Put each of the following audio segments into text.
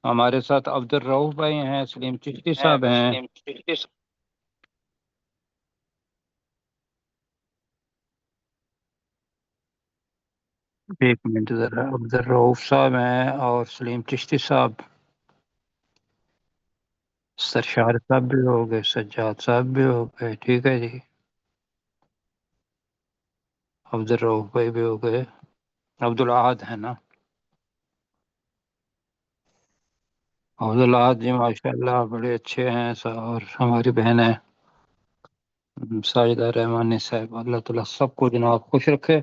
ہمارے ساتھ عبد الرؤف بھائی ہیں، سلیم چشتی صاحب ہیں۔ ایک منٹ ذرا، عبد الرؤف صاحب ہیں اور سلیم چشتی صاحب، سرشار صاحب بھی ہو گئے، سجاد صاحب بھی ہو گئے، ٹھیک ہے جی، عبد الرؤف بھائی بھی ہو گئے، عبد الاحد ہے نا، عبد الاحد جی ماشاء اللہ بڑے اچھے ہیں اور ہماری بہن ہے ساجدہ رحمانی صاحب، اللہ تعالیٰ سب کو جناب خوش رکھے۔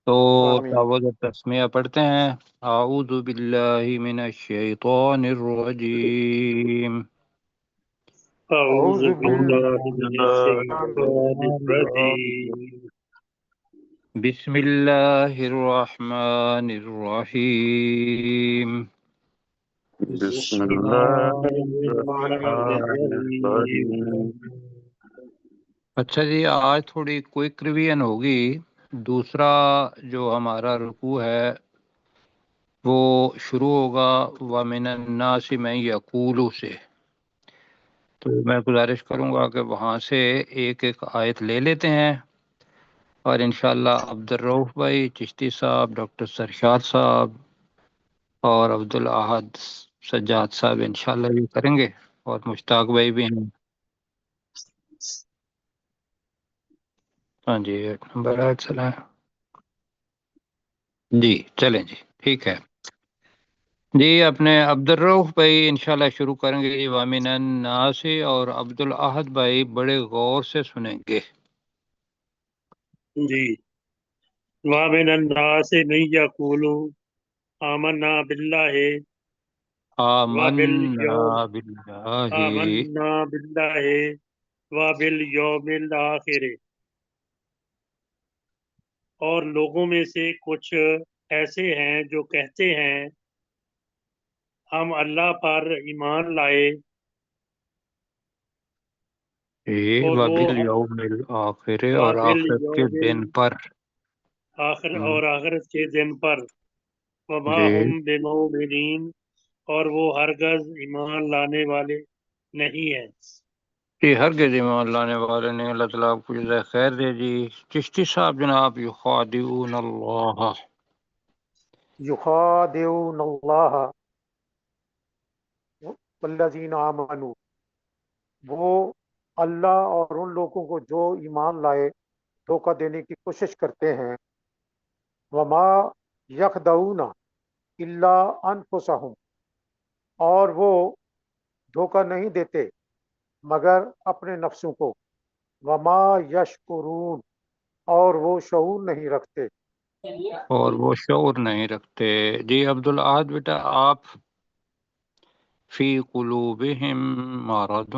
تو آمین۔ تعوذ تسمیہ پڑھتے ہیں۔ اعوذ باللہ من الشیطان الرجیم، اعوذ أعوذ باللہ من بالله الشیطان الرجیم۔ بسم اللہ الرحمن الرحیم۔ بسم بسم الله اللہ الرحمن الرحمن الرحیم۔ الرحيم. اچھا جی، آج تھوڑی کوئک ریویژن ہوگی۔ دوسرا جو ہمارا رکوع ہے وہ شروع ہوگا وَمِنَ النَّاسِ مَن يَقُولُ سے، تو میں گزارش کروں گا کہ وہاں سے ایک ایک آیت لے لیتے ہیں، اور انشاءاللہ عبد الرؤف بھائی، چشتی صاحب، ڈاکٹر سرشاد صاحب اور عبد الاحد سجاد صاحب انشاءاللہ یہ کریں گے، اور مشتاق بھائی بھی ہیں۔ ہاں جی، 8 نمبر آیت چلائیں جی، چلیں جی، ٹھیک ہے جی۔ اپنے عبد الرؤف بھائی انشاءاللہ شروع کریں گے جی، وَمِنَ النَّاسِ، اور عبد الاحد بھائی بڑے غور سے سنیں گے۔ جی، وَمِنَ النَّاسِ مَن يَقُولُ آمَنَّا بِاللَّهِ آمنا وَبِالْيَوْمِ باللہ، آمَنَّا بِاللَّهِ وَبِالْيَوْمِ الْآخِرِ، اور لوگوں میں سے کچھ ایسے ہیں جو کہتے ہیں ہم اللہ پر ایمان لائے، اور وہ وَبِالْيَوْمِ الْآخِرِ، اور آخرت کے دن وَبِالْيَوْمِ پر۔ اور آخرت کے دن پر، وما جی ہم بمؤمنین، اور وہ ہرگز ایمان لانے والے نہیں ہیں۔ جی، ہرگز ایمان لانے والے نے، اللہ تعالیٰ آپ کو جزائے خیر دے جی۔ چشتی صاحب جناب، یخادعون اللہ، يخادعون الله والذين آمنوا، وہ اللہ اور ان لوگوں کو جو ایمان لائے دھوکہ دینے کی کوشش کرتے ہیں۔ وما یخدعون الا انفسهم، اور وہ دھوکہ نہیں دیتے مگر اپنے نفسوں کو۔ وما یشکرون، اور وہ شعور نہیں رکھتے۔ اور وہ شعور نہیں رکھتے۔ جی عبد الاحد بیٹا، آپ فی قلوبہم مرض،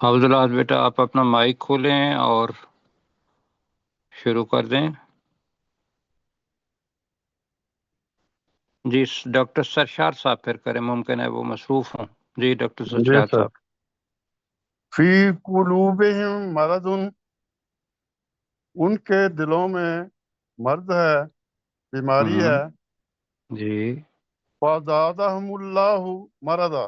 عبد الاحد بیٹا آپ اپنا مائک کھولیں اور شروع کر دیں جی۔ ڈاکٹر سرشار صاحب پھر کریں، ممکن ہے وہ مصروف ہوں۔ جی ڈاکٹر جی سرشار سر۔ صاحب۔ فی قلوبہم مرض، ان کے دلوں میں مرض ہے، بیماری ہے۔ جی فزادہم اللہ مرضا،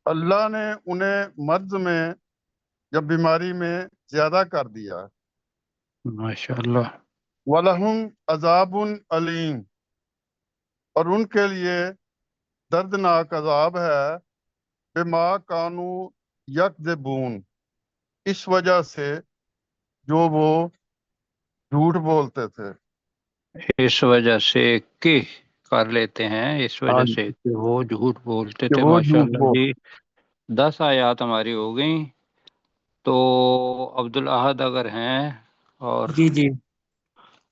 اللہ نے انہیں مرض میں یا بیماری میں زیادہ کر دیا۔ ماشاء اللہ۔ وَلَهُمْ عَذَابٌ علیم، اور ان کے لیے دردناک عذاب ہے، بما کانوا یکذبون، اس وجہ سے جو وہ جھوٹ بولتے تھے۔ اس وجہ سے کہ کر لیتے ہیں، اس ہاں وجہ سے جی، کہ وہ جھوٹ بولتے کہ تھے۔ وہ ماشاء جھوٹ اللہ بول۔ جی، 10 آیات ہماری ہو گئیں۔ تو عبد الاحد اگر ہیں، اور جی جی۔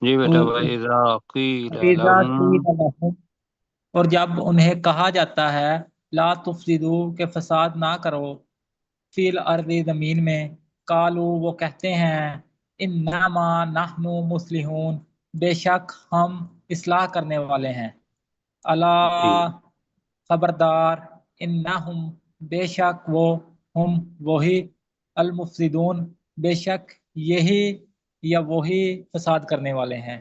جی بیٹا بھائی، اذا قیل فَإِذَا لَهُمْ، قِيلَ لَهُمْ، اور جب انہیں کہا جاتا ہے لا تفسدو، کہ فساد نہ کرو، فی الارض، زمین میں، قالو، وہ کہتے ہیں انما نحن مصلحون، بے شک ہم اصلاح کرنے والے ہیں۔ الا، جی خبردار، انہم، بے شک وہ، ہم، وہی، المفسدون، بے شک یہی یا وہی فساد کرنے والے ہیں۔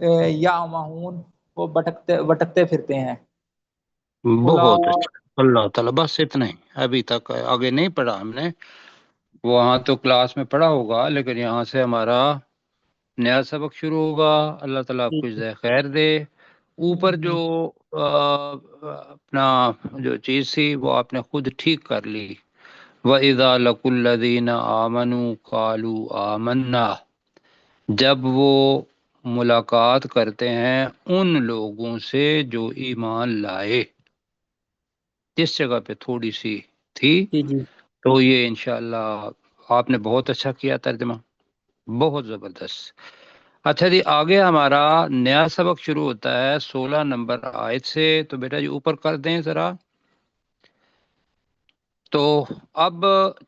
یا مہون وہ بٹکتے پھرتے ہیں. بہت اچھا، اللہ تعالیٰ. بس اتنا ہی، ابھی تک آگے نہیں پڑھا ہم نے، وہاں تو کلاس میں پڑھا ہوگا، لیکن یہاں سے ہمارا نیا سبق شروع ہوگا. اللہ تعالیٰ آپ کو جزائے خیر دے. اوپر جو اپنا جو چیز تھی وہ آپ نے خود ٹھیک کر لی. وَإِذَا لَقُوا الَّذِينَ آمَنُوا قَالُوا آمَنَّا، جب وہ ملاقات کرتے ہیں ان لوگوں سے جو ایمان لائے. جس جگہ پہ تھوڑی سی تھی جی تو یہ انشاءاللہ آپ نے بہت اچھا کیا ترجمہ، بہت زبردست. اچھا جی، آگے ہمارا نیا سبق شروع ہوتا ہے 16 نمبر آیت سے. تو بیٹا جی اوپر کر دیں ذرا. تو اب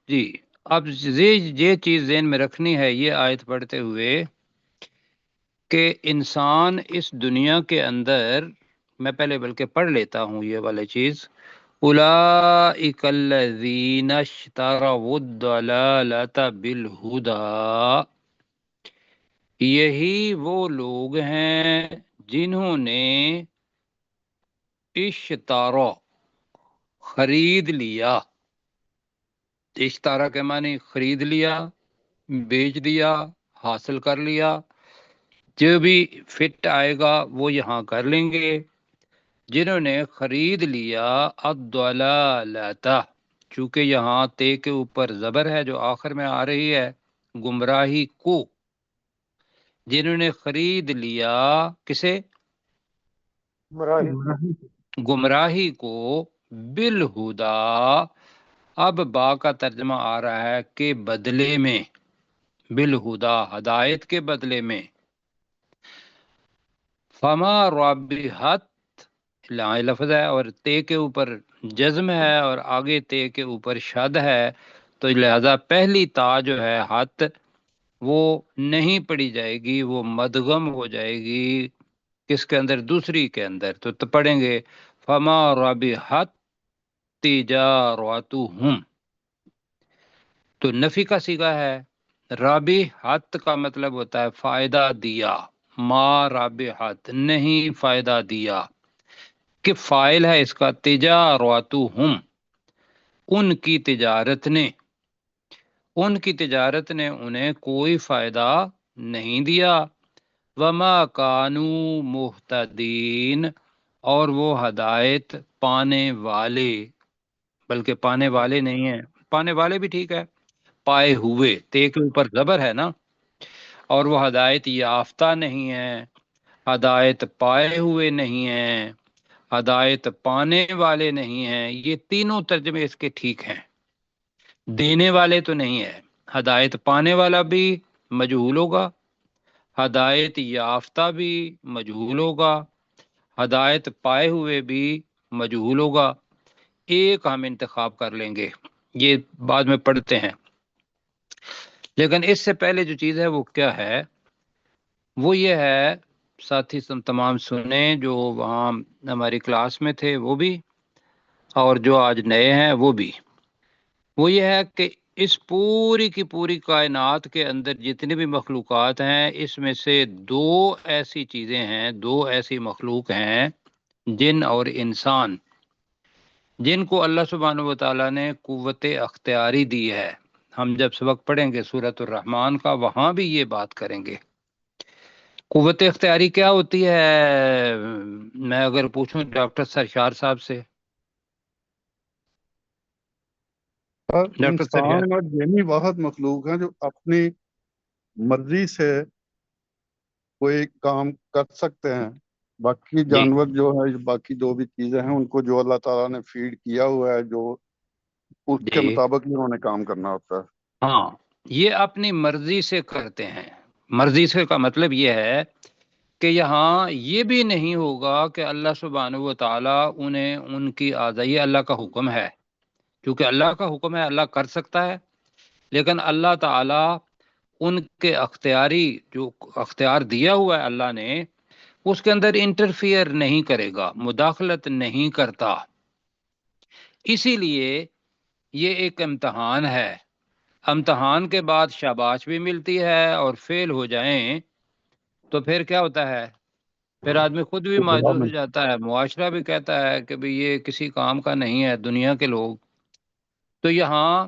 جی، اب یہ چیز ذہن میں رکھنی ہے یہ آیت پڑھتے ہوئے کہ انسان اس دنیا کے اندر، میں پہلے بلکہ پڑھ لیتا ہوں یہ والی چیز. اولئک الذین اشتروا الضلالۃ بالہدی، یہی وہ لوگ ہیں جنہوں نے اشترا خرید لیا. اشترا کے معنی خرید لیا، بیچ دیا، حاصل کر لیا. جو بھی فٹ آئے گا وہ یہاں کر لیں گے. جنہوں نے خرید لیا الضلالۃ، چونکہ یہاں تے کے اوپر زبر ہے جو آخر میں آ رہی ہے، گمراہی کو. جنہوں نے خرید لیا کسے؟ گمراہی کو. بالہدا، اب با کا ترجمہ آ رہا ہے کہ بدلے میں، بالہدا ہدایت کے بدلے میں. فما رابحت، لفظ ہے اور تے کے اوپر جزم ہے اور آگے تے کے اوپر شد ہے، تو لہذا پہلی تا جو ہے ہاتھ وہ نہیں پڑھی جائے گی، وہ مدغم ہو جائے گی. کس کے اندر؟ دوسری کے اندر. تو پڑھیں گے فما رابحت تجارتہم. تو نفی کا صیغہ ہے. رابحت کا مطلب ہوتا ہے فائدہ دیا. ما رابحت، نہیں فائدہ دیا. کہ فائل ہے اس کا تجارتہم، ان کی تجارت نے، ان کی تجارت نے انہیں کوئی فائدہ نہیں دیا. وما کانوا مہتدین، اور وہ ہدایت پانے والے، بلکہ پانے والے نہیں ہیں، پانے والے بھی ٹھیک ہے، پائے ہوئے، تے کے اوپر زبر ہے نا. اور وہ ہدایت یافتہ نہیں ہے، ہدایت پائے ہوئے نہیں ہیں، ہدایت پانے والے نہیں ہیں. یہ تینوں ترجمے اس کے ٹھیک ہیں. دینے والے تو نہیں ہے. ہدایت پانے والا بھی مجہول ہوگا، ہدایت یافتہ بھی مجہول ہوگا، ہدایت پائے ہوئے بھی مجہول ہوگا. ایک ہم انتخاب کر لیں گے، یہ بعد میں پڑھتے ہیں. لیکن اس سے پہلے جو چیز ہے وہ کیا ہے؟ وہ یہ ہے، ساتھی تمام سنیں جو وہاں ہماری کلاس میں تھے وہ بھی، اور جو آج نئے ہیں وہ بھی. وہ یہ ہے کہ اس پوری کی پوری کائنات کے اندر جتنی بھی مخلوقات ہیں، اس میں سے دو ایسی چیزیں ہیں، دو ایسی مخلوق ہیں، جن اور انسان، جن کو اللہ سبحانہ و تعالیٰ نے قوت اختیاری دی ہے. ہم جب سبق پڑھیں گے سورۃ الرحمن کا وہاں بھی یہ بات کریں گے. قوت اختیاری کیا ہوتی ہے؟ میں اگر پوچھوں ڈاکٹر سرشار صاحب سے. ڈاکٹر سرشار، انسان اور جنی واحد مخلوق ہیں جو اپنی مرضی سے کوئی کام کر سکتے ہیں. باقی جی جانور جو ہے، باقی جو بھی چیزیں ہیں، ان کو جو اللہ تعالیٰ نے فیڈ کیا ہوا ہے، جو اس کے جی مطابق ہی انہوں نے کام کرنا ہوتا ہے. ہاں، یہ اپنی مرضی سے کرتے ہیں. مرضی سے کا مطلب یہ ہے کہ یہاں یہ بھی نہیں ہوگا کہ اللہ سبحانہ و تعالیٰ انہیں ان کی آزادی، اللہ کا حکم ہے، کیونکہ اللہ کا حکم ہے، اللہ کر سکتا ہے. لیکن اللہ تعالیٰ ان کے اختیاری جو اختیار دیا ہوا ہے اللہ نے، اس کے اندر انٹرفیئر نہیں کرے گا، مداخلت نہیں کرتا. اسی لیے یہ ایک امتحان ہے. امتحان کے بعد شاباش بھی ملتی ہے، اور فیل ہو جائیں تو پھر کیا ہوتا ہے؟ پھر آدمی خود بھی مایوس ہو جاتا ہے، معاشرہ بھی کہتا ہے کہ بھئی یہ کسی کام کا نہیں ہے، دنیا کے لوگ۔ تو یہاں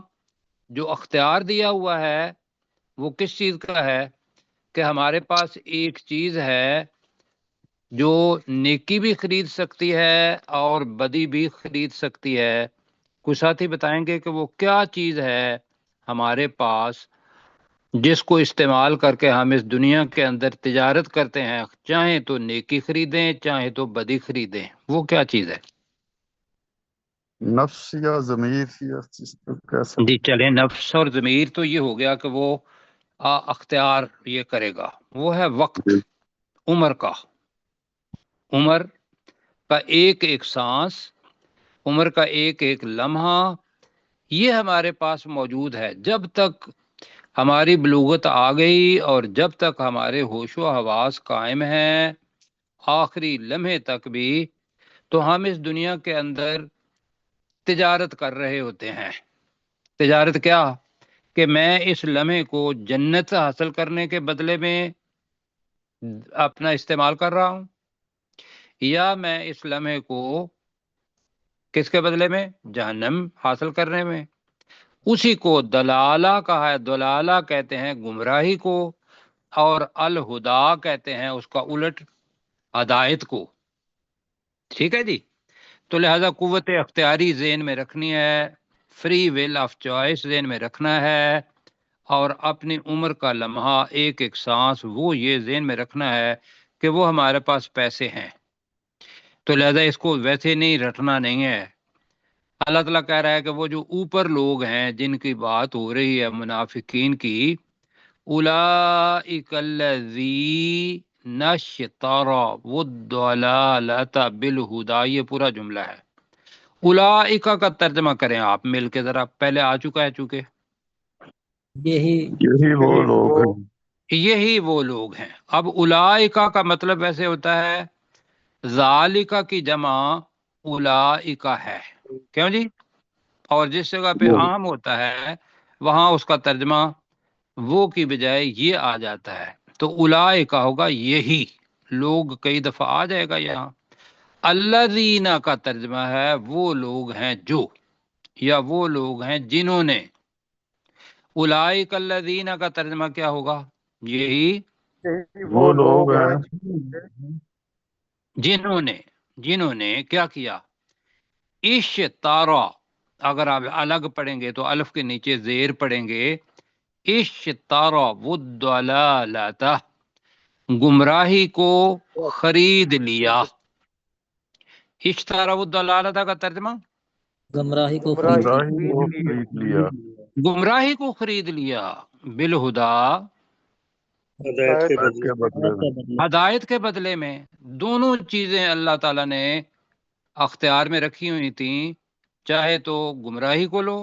جو اختیار دیا ہوا ہے وہ کس چیز کا ہے؟ کہ ہمارے پاس ایک چیز ہے جو نیکی بھی خرید سکتی ہے اور بدی بھی خرید سکتی ہے۔ کچھ ساتھی بتائیں گے کہ وہ کیا چیز ہے ہمارے پاس جس کو استعمال کر کے ہم اس دنیا کے اندر تجارت کرتے ہیں، چاہے تو نیکی خریدیں چاہے تو بدی خریدیں، وہ کیا چیز ہے؟ نفس یا ضمیر یا جس کو کہہ سکتے جی چلیں، نفس اور ضمیر تو یہ ہو گیا کہ وہ اختیار یہ کرے گا، وہ ہے وقت، ہیں۔ عمر کا، عمر کا ایک ایک سانس، عمر کا ایک ایک لمحہ، یہ ہمارے پاس موجود ہے۔ جب تک ہماری بلوغت آ گئی اور جب تک ہمارے ہوش و حواس قائم ہیں، آخری لمحے تک بھی، تو ہم اس دنیا کے اندر تجارت کر رہے ہوتے ہیں۔ تجارت کیا؟ کہ میں اس لمحے کو جنت حاصل کرنے کے بدلے میں اپنا استعمال کر رہا ہوں، یا میں اس لمحے کو کس کے بدلے میں؟ جہنم حاصل کرنے میں۔ اسی کو دلالہ کہا ہے، دلالہ کہتے ہیں گمراہی کو، اور الہدا کہتے ہیں اس کا الٹ، ہدایت کو۔ ٹھیک ہے جی؟ تو لہذا قوت اختیاری ذہن میں رکھنی ہے، فری ول آف چوائس ذہن میں رکھنا ہے، اور اپنی عمر کا لمحہ ایک ایک سانس وہ یہ ذہن میں رکھنا ہے کہ وہ ہمارے پاس پیسے ہیں۔ تو لہذا اس کو ویسے نہیں رٹنا نہیں ہے۔ اللہ تعالیٰ کہہ رہا ہے کہ وہ جو اوپر لوگ ہیں جن کی بات ہو رہی ہے منافقین کی، اولئک الذین اشتروا الضلالۃ بالہدی، یہ پورا جملہ ہے۔ اولئک کا ترجمہ کریں آپ مل کے ذرا، پہلے آ چکا ہے چونکہ، یہی وہ لوگ ہیں۔ یہی وہ لوگ ہیں۔ اب اولئک کا مطلب ویسے ہوتا ہے ذالک کی جمع اولئک ہے، کیوں جی؟ اور جس جگہ پہ عام ہوتا ہے وہاں اس کا ترجمہ وہ کی بجائے یہ آ جاتا ہے، تو اولئک ہوگا یہی لوگ، کئی دفعہ آ جائے گا یہاں۔ الذین کا ترجمہ ہے وہ لوگ ہیں جو، یا وہ لوگ ہیں جنہوں نے۔ اولئک الذین کا ترجمہ کیا ہوگا؟ یہی وہ لوگ ہیں جنہوں نے کیا کیا؟ اشترا، اگر آپ الگ پڑھیں گے تو الف کے نیچے زیر پڑھیں گے، اشترا الضلالۃ، گمراہی کو خرید لیا۔ اشترا الضلالۃ کا ترجمہ گمراہی کو گمراہی گمراہی کو خرید لی۔ خرید لیا۔ گمراہی کو خرید لیا، بالہدا، ہدایت کے ہدایت بدلے کے بدلے میں۔ ہدایت کے بدلے میں۔ دونوں چیزیں اللہ تعالیٰ نے اختیار میں رکھی ہوئی تھیں، چاہے تو گمراہی کو لو،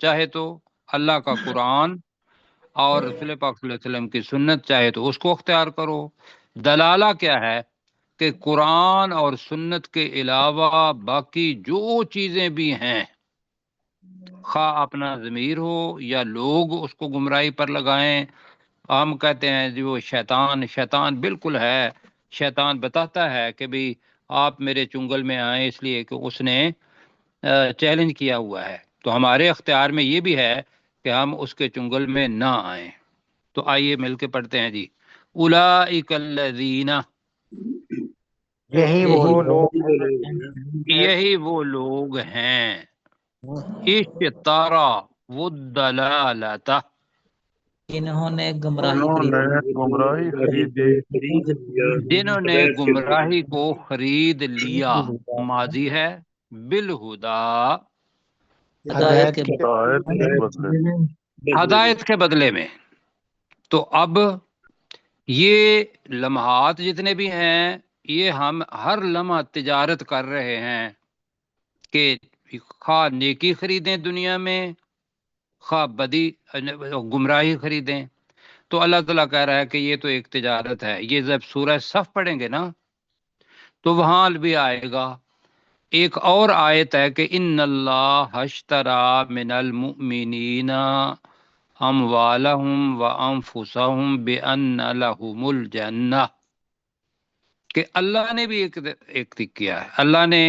چاہے تو اللہ کا قرآن اور رسول پاک صلی اللہ علیہ وسلم کی سنت، چاہے تو اس کو اختیار کرو۔ دلالہ کیا ہے؟ کہ قرآن اور سنت کے علاوہ باقی جو چیزیں بھی ہیں، خواہ اپنا ضمیر ہو یا لوگ اس کو گمراہی پر لگائیں۔ ہم کہتے ہیں جی وہ شیطان بالکل ہے، شیطان بتاتا ہے کہ بھی آپ میرے چنگل میں آئیں، اس لیے کہ اس نے چیلنج کیا ہوا ہے، تو ہمارے اختیار میں یہ بھی ہے کہ ہم اس کے چنگل میں نہ آئیں۔ تو آئیے مل کے پڑھتے ہیں جی، اولئک الذین، یہی وہ لوگ یہی وہ لوگ ہیں، اشترا الضلالۃ، انہوں نے گمراہی انہوں خرید نے گمراہی خریدی، خرید لیا جنہوں نے ہدایت کے بدلے گمراہی کو خرید لیا، ماضی ہے، بالہدا، ہدایت کے ہدایت کے بدلے میں۔ ہدایت کے بدلے میں۔ تو اب یہ لمحات جتنے بھی ہیں، یہ ہم ہر لمحہ تجارت کر رہے ہیں کہ خواہ نیکی خریدیں دنیا میں، خواہ بدی گمراہی خریدیں۔ تو اللہ تعالیٰ کہہ رہا ہے کہ یہ تو ایک تجارت ہے۔ یہ جب سورہ صف پڑھیں گے نا تو وہاں بھی آئے گا۔ ایک اور آیت ہے کہ ان اللہ اشتری من المؤمنین اموالہم وانفسہم بان لہم الجنہ، کہ اللہ نے بھی ایک کیا ہے، اللہ نے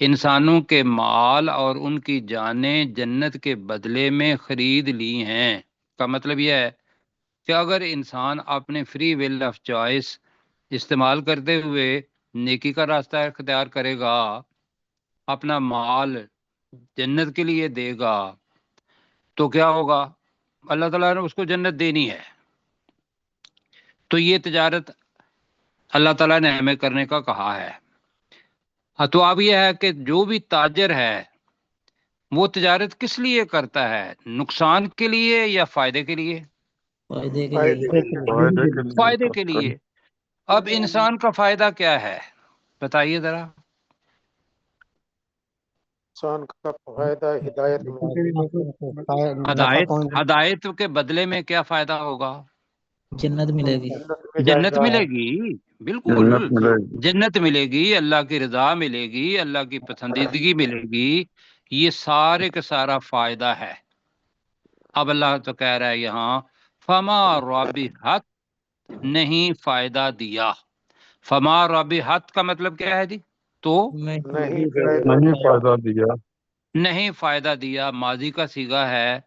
انسانوں کے مال اور ان کی جانیں جنت کے بدلے میں خرید لی ہیں۔ کا مطلب یہ ہے کہ اگر انسان اپنے فری ول آف چوائس استعمال کرتے ہوئے نیکی کا راستہ اختیار کرے گا، اپنا مال جنت کے لیے دے گا، تو کیا ہوگا؟ اللہ تعالیٰ نے اس کو جنت دینی ہے۔ تو یہ تجارت اللہ تعالیٰ نے ہمیں کرنے کا کہا ہے۔ تو اب یہ ہے کہ جو بھی تاجر ہے وہ تجارت کس لیے کرتا ہے؟ نقصان کے لیے یا فائدے کے لیے؟ فائدے کے فائدے لیے۔ کے لیے، فائدے کے لیے فائدے کے کرتا ہے۔ لیے۔ اب انسان کا فائدہ کیا ہے بتائیے ذرا۔ انسان کا فائدہ ہدایت میں، ہدایت کے بدلے میں کیا فائدہ ہوگا؟ جنت ملے گی۔ جنت میں جنت جائزہ ملے ہے۔ گی، بالکل جنت ملے گی۔ جنت ملے گی، اللہ کی رضا ملے گی، اللہ کی پسندیدگی ملے گی، یہ سارے کا سارا فائدہ ہے۔ اب اللہ تو کہہ رہا ہے یہاں فما رابحت، نہیں فائدہ دیا۔ فما رابحت کا مطلب کیا ہے جی؟ تو نہیں نہیں فائدہ نہیں دیا، فائدہ دیا۔ نہیں فائدہ دیا، ماضی کا صیغہ ہے،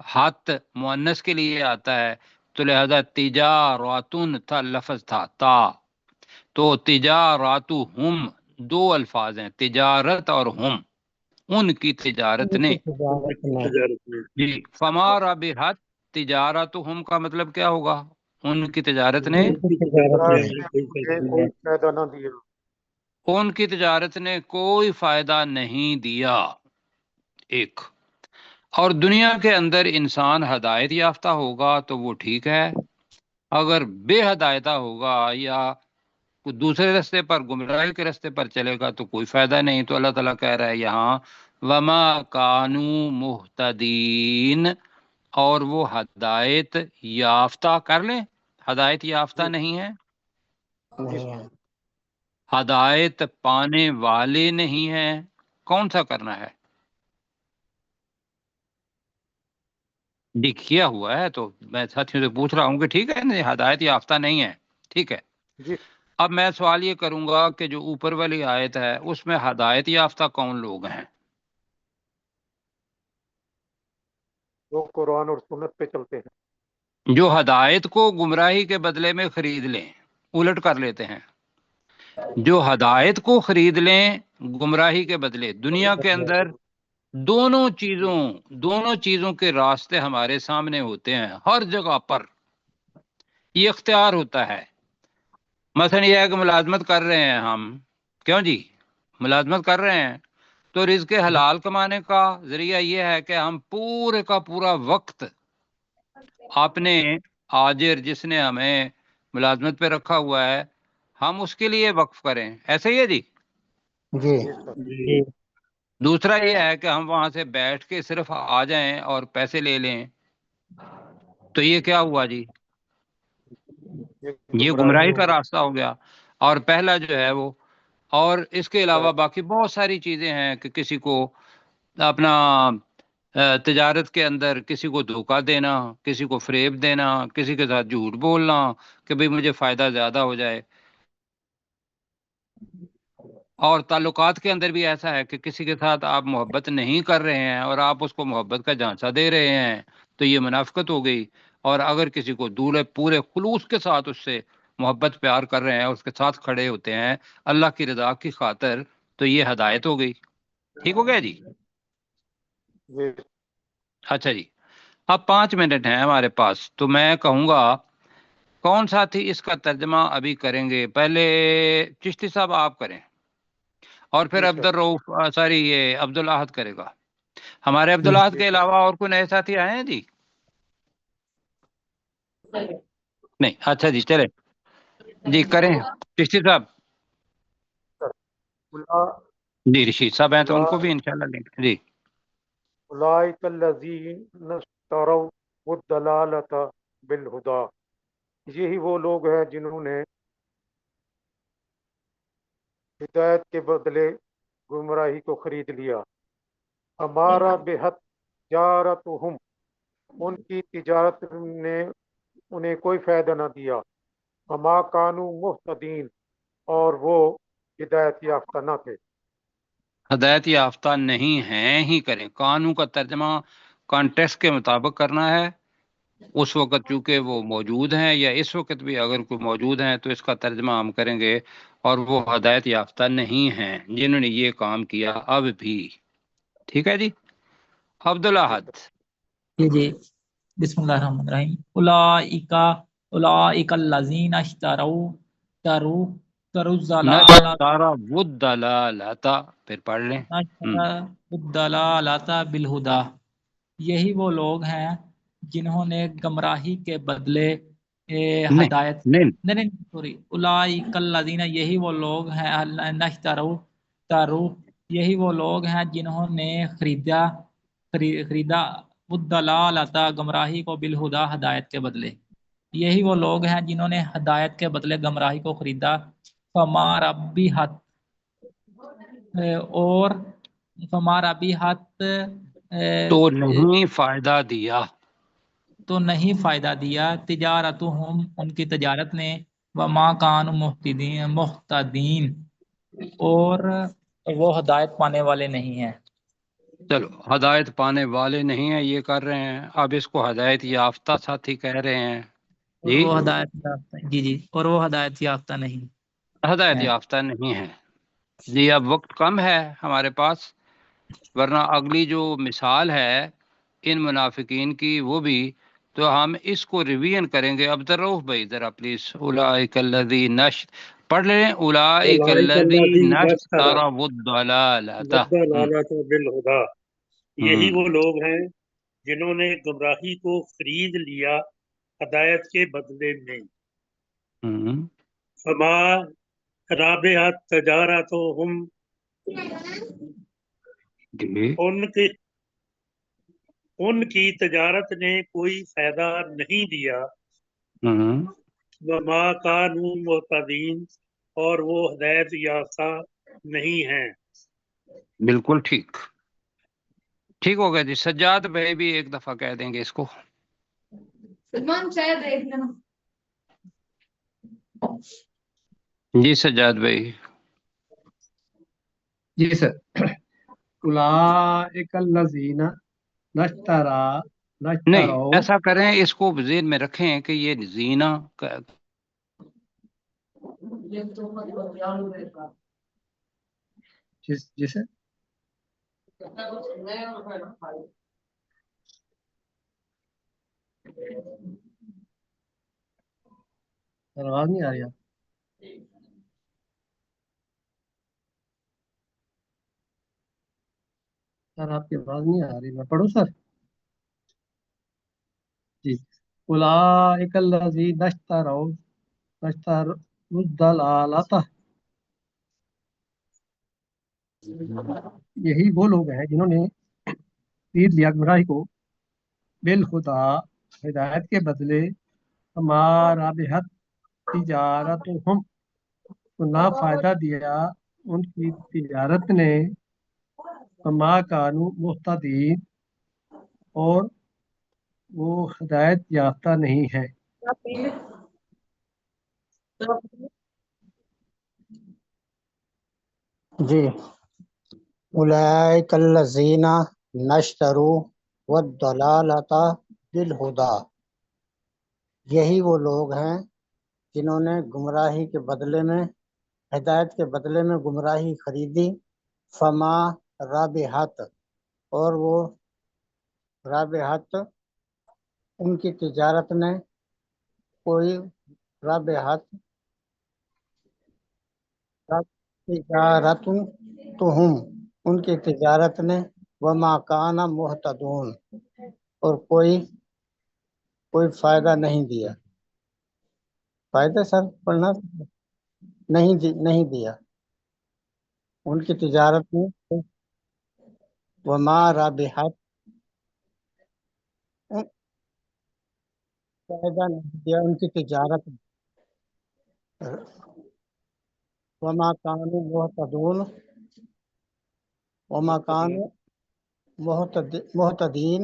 ہاتھ مؤنث کے لیے آتا ہے، تو لہذا تجاراتن تھا، لفظ تھا تا، تو تجاراتہم دو الفاظ ہیں، تجارت اور ہم، ان کی تجارت نے۔ تجارت میں جی، فما رابحت تجارتہم کا مطلب کیا ہوگا؟ ان کی تجارت نے، تجارت میں مجھے کوئی فائدہ نہ دیا۔ ان کی تجارت نے کوئی فائدہ نہیں دیا۔ ایک اور دنیا کے اندر انسان ہدایت یافتہ ہوگا تو وہ ٹھیک ہے، اگر بے ہدایتہ ہوگا یا کوئی دوسرے راستے پر، گمراہی کے راستے پر چلے گا تو کوئی فائدہ نہیں۔ تو اللہ تعالیٰ کہہ رہا ہے یہاں وما کانوا مہتدین، اور وہ ہدایت یافتہ کر لیں، ہدایت یافتہ نہیں ہے، ہدایت پانے والے نہیں ہیں۔ کون سا کرنا ہے؟ لکھیا ہوا ہے، تو میں ساتھیوں سے پوچھ رہا ہوں کہ ٹھیک ہے نہیں، ہدایت یافتہ نہیں ہے، ٹھیک ہے۔ جی اب میں سوال یہ کروں گا کہ جو اوپر والی آیت ہے اس میں ہدایت یافتہ کون لوگ ہیں؟ وہ قرآن اور سنت پہ چلتے ہیں۔ جو ہدایت کو گمراہی کے بدلے میں خرید لیں، الٹ کر لیتے ہیں، جو ہدایت کو خرید لیں گمراہی کے بدلے۔ دنیا کے اندر دونوں چیزوں کے راستے ہمارے سامنے ہوتے ہیں، ہر جگہ پر یہ اختیار ہوتا ہے۔ مثلا یہ ہے کہ ملازمت کر رہے ہیں ہم، کیوں جی ملازمت کر رہے ہیں، تو رزق حلال کمانے کا ذریعہ یہ ہے کہ ہم پورے کا پورا وقت اپنے آجر جس نے ہمیں ملازمت پہ رکھا ہوا ہے ہم اس کے لیے وقف کریں، ایسے ہی ہے جی۔ جی سر۔ جی دوسرا یہ ہے کہ ہم وہاں سے بیٹھ کے صرف آ جائیں اور پیسے لے لیں، تو یہ کیا ہوا جی؟ یہ گمراہی کا راستہ ہو گیا۔ اور پہلا جو ہے وہ، اور اس کے علاوہ باقی بہت ساری چیزیں ہیں کہ کسی کو اپنا تجارت کے اندر کسی کو دھوکہ دینا، کسی کو فریب دینا، کسی کے ساتھ جھوٹ بولنا کہ بھئی مجھے فائدہ زیادہ ہو جائے۔ اور تعلقات کے اندر بھی ایسا ہے کہ کسی کے ساتھ آپ محبت نہیں کر رہے ہیں اور آپ اس کو محبت کا جھانسا دے رہے ہیں تو یہ منافقت ہو گئی۔ اور اگر کسی کو پورے خلوص کے ساتھ اس سے محبت پیار کر رہے ہیں، اس کے ساتھ کھڑے ہوتے ہیں اللہ کی رضا کی خاطر، تو یہ ہدایت ہو گئی۔ ٹھیک ہو گیا جی؟ جی اچھا جی، اب 5 منٹ ہیں ہمارے پاس، تو میں کہوں گا کون ساتھی اس کا ترجمہ ابھی کریں گے؟ پہلے چشتی صاحب آپ کریں، اور پھر عبد الرؤف سوری یہ عبد الاحد کرے گا۔ ہمارے عبد الاحد کے علاوہ اور کوئی نئے ساتھی آئے ہیں جی؟ نہیں، اچھا جی چلے جی کریں چشتی صاحب۔ جی رشید صاحب ہیں تو ان کو بھی انشاءاللہ لیں گے جی۔ اولئک الذین اشتروا الضلالۃ بالہدیٰ، یہی وہ لوگ ہیں جنہوں نے ہدایت کے بدلے گمراہی کو خرید لیا۔ ہمارا بہت تجارتہم، ان کی تجارت نے انہیں کوئی فائدہ نہ دیا۔ وما کانوا مہتدین، اور وہ ہدایت یافتہ نہ تھے. ہدایت یافتہ نہیں ہیں ہی کریں. قانون کا ترجمہ کانٹیکسٹ کے مطابق کرنا ہے. اس وقت چونکہ وہ موجود ہیں یا اس وقت بھی اگر کوئی موجود ہیں تو اس کا ترجمہ ہم کریں گے، اور وہ ہدایت یافتہ نہیں ہیں جنہوں نے یہ کام کیا اب بھی. ٹھیک ہے جی. عبدالاحد. جی بسم اللہ الرحمن الرحیم. اولئک الذین اشتروا الضلالۃ نشتروا الضلالۃ، پھر پڑھ لیں. الضلالۃ بالہدی، یہی وہ لوگ ہیں جنہوں نے گمراہی کے بدلے ہدایت نہیں نہیں سوری اولئک الذین، یہی وہ لوگ ہیں اشتروا، یہی وہ لوگ ہیں جنہوں نے خریدا الضلالۃ، گمراہی کو بالہدی، ہدایت کے بدلے. یہی وہ لوگ ہیں جنہوں نے ہدایت کے بدلے گمراہی کو خریدا. فما ربحت، اور فما ربحت، تو نہیں فائدہ دیا. تو نہیں فائدہ دیا، تجارتہم، ان کی تجارت نے، وما کانوا مہتدین، اور وہ ہدایت پانے والے نہیں ہیں. چلو، ہدایت پانے والے نہیں ہیں یہ کر رہے ہیں، اب اس کو ہدایت یافتہ ساتھی کہہ رہے ہیں. اور جی وہ ہدایت یافتہ، جی اور وہ ہدایت یافتہ نہیں ہدایت ہیں. یافتہ نہیں ہے. جی اب وقت کم ہے ہمارے پاس، ورنہ اگلی جو مثال ہے ان منافقین کی وہ بھی تو ہم اس کو ریویژن کریں گے. عبدالرؤف بھائی ذرا پلیز. اولئک الذین پڑھ لیں. اولئک اولئک الذین الذین اشتروا اشتروا الضلالۃ. الضلالۃ بالہدی، یہی وہ لوگ ہیں جنہوں نے گمراہی کو خرید لیا ہدایت کے بدلے میں. فما رابحت تجارتہم، جی ان کی تجارت نے کوئی فائدہ نہیں دیا. وما کانوا مہتدین، اور وہ ہدایت یافتہ نہیں ہیں. بالکل ٹھیک. ٹھیک ہو گیا جی. سجاد بھائی بھی ایک دفعہ کہہ دیں گے اس کو. جی سجاد بھائی. جی سر. اولئک الذین نہیں اشتروا، ایسا کریں، اس کو ذہن میں رکھیں کہ یہ زینہ جی سر. سر آواز نہیں آ رہی آپ؟ سر آپ کی آواز نہیں آ رہی، میں پڑھوں سر؟ جی. اولئک الذین اشتروا الضلالۃ، یہی وہ لوگ ہیں جنہوں نے خرید لیا گمراہی کو بالہدی، ہدایت کے بدلے. فما رابحت تجارتہم، تو نہ فائدہ دیا ان کی تجارت نے. فما کانوا مہتدین، اور وہ ہدایت یافتہ نہیں ہے. جی. اولئک الذین اشتروا الضلالۃ بالہدی، یہی وہ لوگ ہیں جنہوں نے گمراہی کے بدلے میں، ہدایت کے بدلے میں گمراہی خریدی. فما رابحت، اور وہ رابحت، ان کی تجارت نے کوئی رابحت تجارت تہم، ان کی تجارت نے، وما کان مہتدون، اور کوئی فائدہ نہیں دیا. فائدہ سر پڑھنا نہیں دیا ان کی تجارت میں. وما رابحت، فائدہ نہیں دیا ان کی تجارت میں. وما کانوا مہتدون، وما کانوا مہتدین،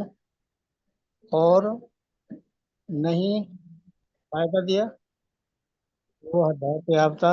اور نہیں فائدہ دیا وہ ہدایت یافتہ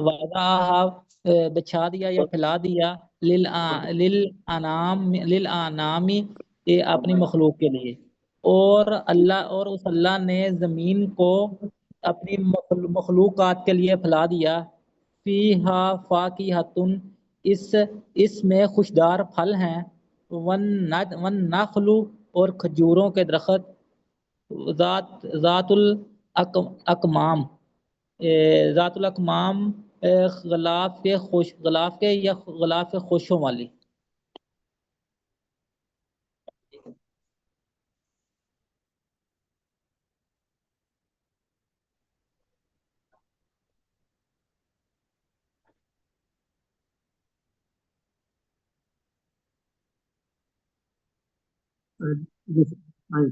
وضعها بچھا دیا یا پھیلا دیا للانامی اپنی مخلوق کے لیے، اور اس اللہ نے زمین کو اپنی مخلوقات کے لیے پھیلا دیا، فیہا فاکہۃن اس میں خوشدار پھل ہیں، والنخل اور کھجوروں کے درخت، ذات الاکمام غلاف کے یا غلاف خوشوں والی۔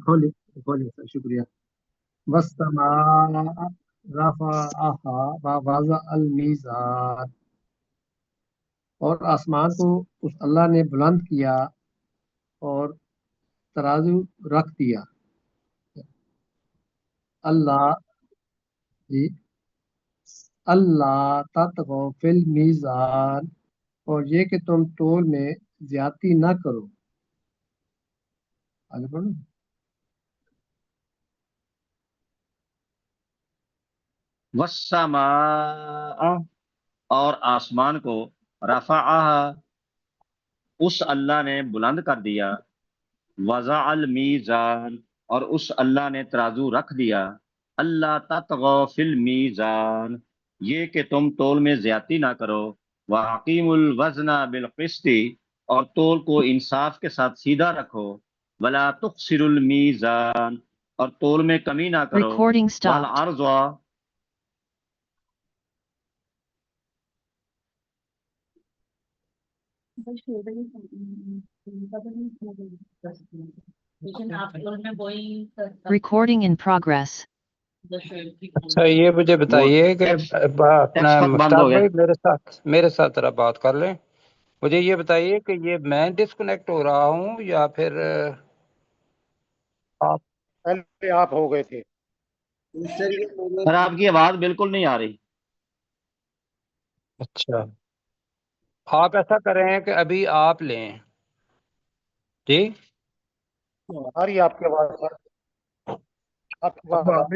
کھولے شکریہ۔ والسماء رفعها ووضع الميزان، اور آسمان کو اس اللہ نے بلند کیا اور ترازو رکھ دیا۔ اللہ جی اللہ تطغوا فی المیزان، اور یہ کہ تم تول میں زیادتی نہ کرو۔ آگے پڑھو۔ والسماء اور آسمان کو رفعها اس اللہ نے بلند کر دیا، وضع المیزان اور اس اللہ نے ترازو رکھ دیا، اللہ تطغوا فی المیزان یہ کہ تم تول میں زیادتی نہ کرو، وَأَقِیمُوا الْوَزْنَ بِالْقِسْطِ اور تول کو انصاف کے ساتھ سیدھا رکھو، وَلَا تُخْسِرُوا الْمِیزَان اور تول میں کمی نہ کرو، وَالْعَرْضَ Recording in progress. اچھا یہ مجھے بتائیے کہ اپنا مشتاق بھائی میرے ساتھ ذرا بات کر لیں، مجھے یہ بتائیے کہ یہ میں ڈسکنیکٹ ہو رہا ہوں یا پھر آپ پہلے آپ ہو گئے تھے؟ سر آپ کی آواز بالکل نہیں آ رہی۔ اچھا آپ ایسا کریں کہ ابھی آپ لیں جی، آ رہی ہے آپ کی آواز؟ آپ کی آواز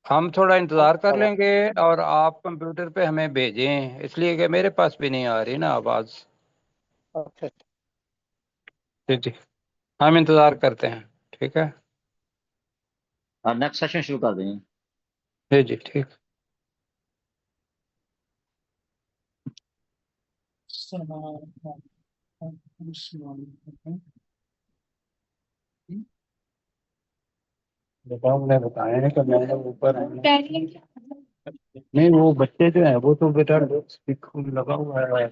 ہم تھوڑا انتظار کر لیں گے اور آپ کمپیوٹر پہ ہمیں بھیجیں، اس لیے کہ میرے پاس بھی نہیں آ رہی نا آواز۔ اچھا جی جی ہم انتظار کرتے ہیں، ٹھیک ہے نیکسٹ سیشن شروع کر دیں۔ جی جی ٹھیک۔ نے بتایا ہے کہ میں نے اوپر نہیں وہ بچے جو ہیں وہ تو بیٹا لگا ہوا ہے